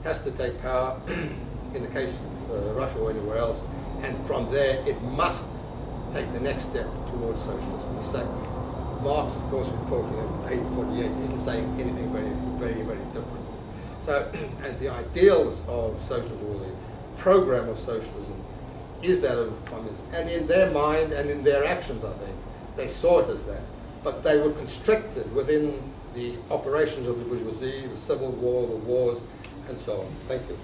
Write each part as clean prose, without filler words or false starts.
has to take power in the case of Russia or anywhere else, and from there it must take the next step towards socialism. He's saying, Marx, of course, we're talking in 1848, isn't saying anything very different. So, and the ideals of socialism, or the program of socialism, is that of communism. And in their mind and in their actions, I think, they saw it as that. But they were constricted within the operations of the bourgeoisie, the civil war, the wars, and so on. Thank you.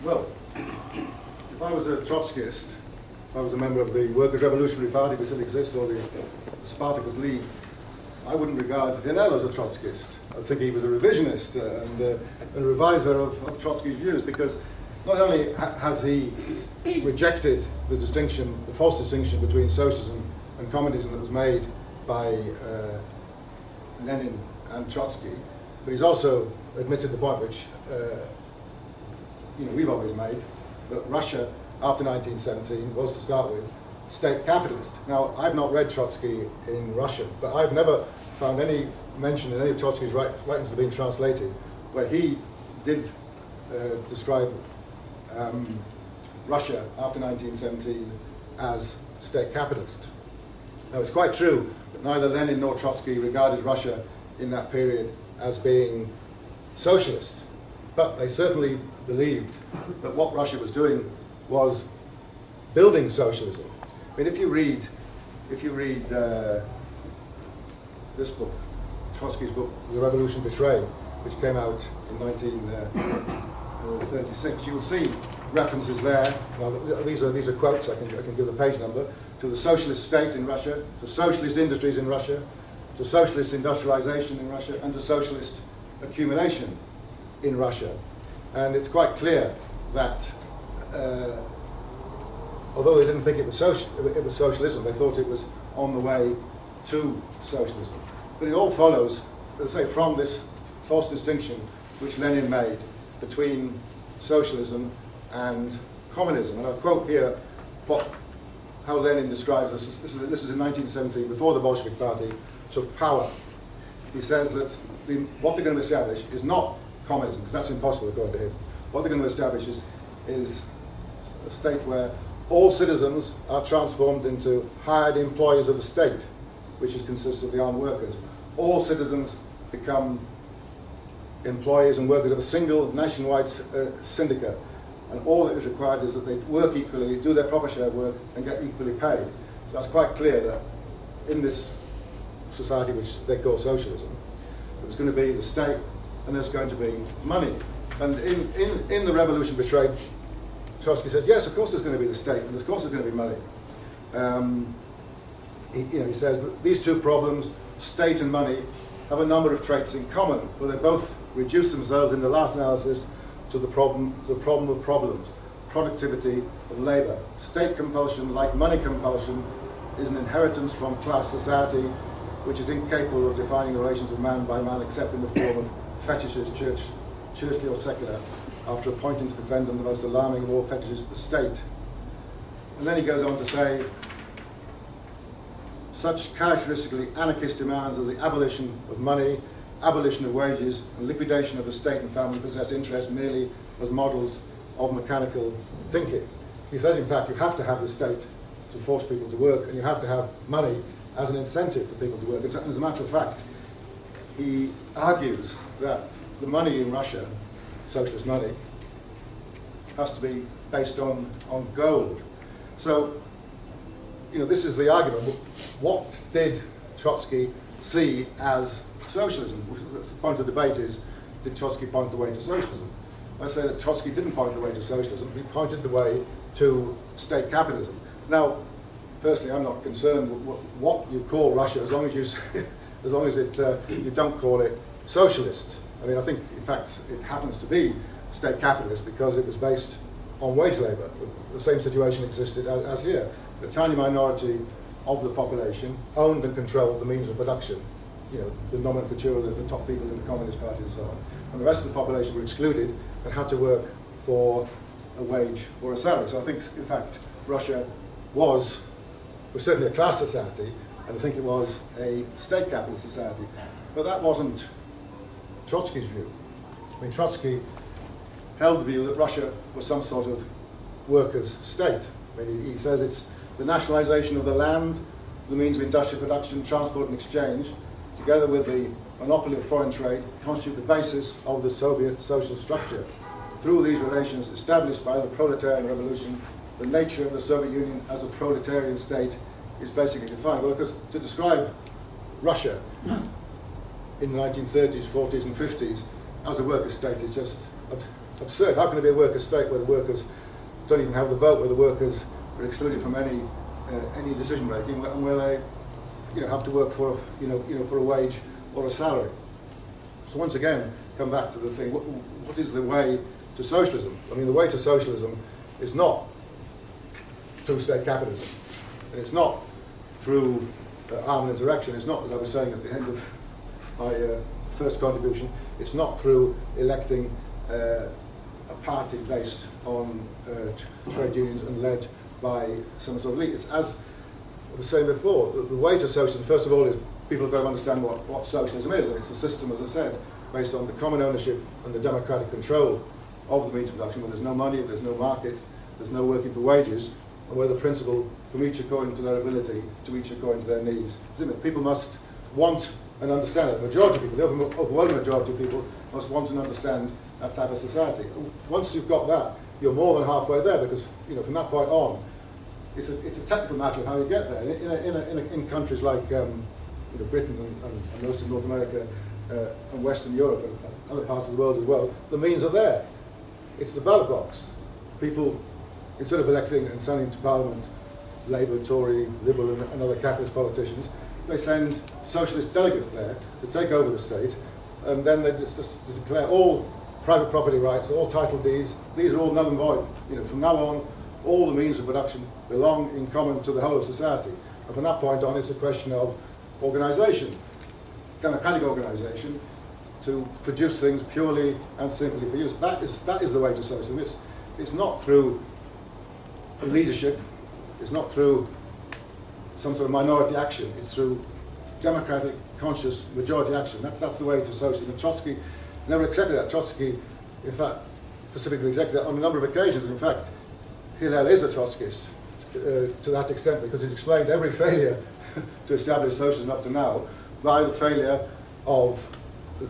Well, if I was a Trotskyist, if I was a member of the Workers' Revolutionary Party, which still exists, or the Spartacus League, I wouldn't regard Hillel as a Trotskyist. I think he was a revisionist and a reviser of Trotsky's views, because not only has he rejected the distinction, the false distinction between socialism and communism that was made by Lenin and Trotsky, but he's also admitted the point which we've always made, that Russia after 1917 was, to start with, state capitalist. Now, I've not read Trotsky in Russian, but I've never found any mention in any of Trotsky's writings that have been translated where he did describe Russia after 1917 as state capitalist. Now, it's quite true that neither Lenin nor Trotsky regarded Russia in that period as being socialist, but they certainly believed that what Russia was doing was building socialism. I mean, if you read this book, Trotsky's book, The Revolution Betrayed, which came out in 1936, you will see references there. Well, these are quotes. I can give the page number, to the socialist state in Russia, to socialist industries in Russia, to socialist industrialization in Russia, and to socialist accumulation in Russia. And it's quite clear that although they didn't think it was socialism, they thought it was on the way to socialism. But it all follows, as I say, from this false distinction which Lenin made between socialism and communism. And I'll quote here how Lenin describes this. This is in 1917, before the Bolshevik Party took power. He says that what they're going to establish is not communism, because that's impossible according to him. What they're going to establish is a state where all citizens are transformed into hired employees of the state, which consists of the armed workers. All citizens become employees and workers of a single nationwide syndicate, and all that is required is that they work equally, do their proper share of work, and get equally paid. So that's quite clear that in this society, which they call socialism, there's going to be the state and there's going to be money. And in The Revolution Betrayed, Trotsky says, yes, of course there's going to be the state, and of course there's going to be money. He says that these two problems, state and money, have a number of traits in common, but they both reduce themselves in the last analysis to the problem of problems, productivity of labor. State compulsion, like money compulsion, is an inheritance from class society, which is incapable of defining the relations of man by man except in the form of fetishes, churchly or secular, after appointing to defend them the most alarming of all fetishes, the state. And then he goes on to say, such characteristically anarchist demands as the abolition of money, abolition of wages, and liquidation of the state and family possess interest merely as models of mechanical thinking. He says, in fact, you have to have the state to force people to work, and you have to have money as an incentive for people to work. As a matter of fact, he argues that the money in Russia, socialist money, has to be based on gold. So, this is the argument. What did Trotsky see as socialism? The point of debate is, did Trotsky point the way to socialism? I say that Trotsky didn't point the way to socialism. He pointed the way to state capitalism. Now, personally, I'm not concerned with what you call Russia, as long as you don't call it socialist. I mean, I think, in fact, it happens to be state capitalist because it was based on wage labor. The same situation existed as here. A tiny minority of the population owned and controlled the means of production, the nomenclature of the top people in the Communist Party and so on. And the rest of the population were excluded and had to work for a wage or a salary. So I think, in fact, Russia was certainly a class society, and I think it was a state capitalist society. But that wasn't Trotsky's view. I mean, Trotsky held the view that Russia was some sort of workers' state. I mean, he says it's the nationalization of the land, the means of industrial production, transport and exchange, together with the monopoly of foreign trade, constitute the basis of the Soviet social structure. Through these relations established by the proletarian revolution, the nature of the Soviet Union as a proletarian state is basically defined. Well, because to describe Russia in the 1930s, 40s and 50s as a worker state is just absurd. How can it be a worker state where the workers don't even have the vote, where the workers are excluded from any decision making, and where they have to work for for a wage or a salary? So once again, come back to the thing, what is the way to socialism? I mean, the way to socialism is not through state capitalism, and it's not through armed insurrection. It's not, as I was saying at the end of my first contribution, it's not through electing a party based on trade unions and led by some sort of elite. It's, as I was saying before, the way to socialism, first of all, is people have got to understand what socialism is, and it's a system, as I said, based on the common ownership and the democratic control of the means of production, where there's no money, there's no market, there's no working for wages, and where the principle from each according to their ability to each according to their needs. People must want and understand it. The majority of people, the overwhelming majority of people, must want and understand that type of society. Once you've got that, you're more than halfway there, because from that point on, it's a technical matter of how you get there. In countries like Britain and most of North America and Western Europe and other parts of the world as well, the means are there. It's the ballot box. People, instead of electing and sending to Parliament Labour, Tory, Liberal and other capitalist politicians, they send socialist delegates there to take over the state, and then they just declare all private property rights, all title deeds, these are all null and void. From now on, all the means of production belong in common to the whole of society. And from that point on, it's a question of organisation, democratic organisation, to produce things purely and simply for use. That is the way to socialism. It's not through a leadership, it's not through some sort of minority action, it's through democratic, conscious majority action. That's the way to socialism. And Trotsky never accepted that. Trotsky, in fact, specifically rejected that on a number of occasions. And in fact, Hillel is a Trotskyist to that extent, because he's explained every failure to establish socialism up to now by the failure of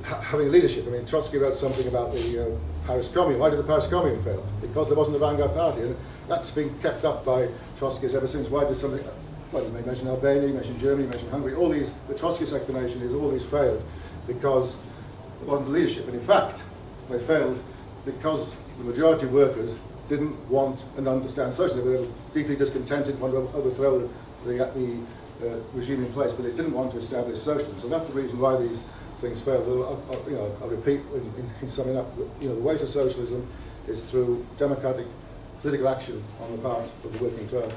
having leadership. I mean, Trotsky wrote something about the Paris Commune. Why did the Paris Commune fail? Because there wasn't a vanguard party, and that's been kept up by Trotskyists ever since. Why did something? Well, he mentioned Albania, he mentioned Germany, he mentioned Hungary. All these, the Trotskyist explanation is all these failed because there wasn't leadership. And in fact, they failed because the majority of workers didn't want and understand socialism. They were deeply discontented, wanted to overthrow the regime in place, but they didn't want to establish socialism. So that's the reason why these things failed. I'll repeat in summing up. The way to socialism is through democratic political action on the part of the working class.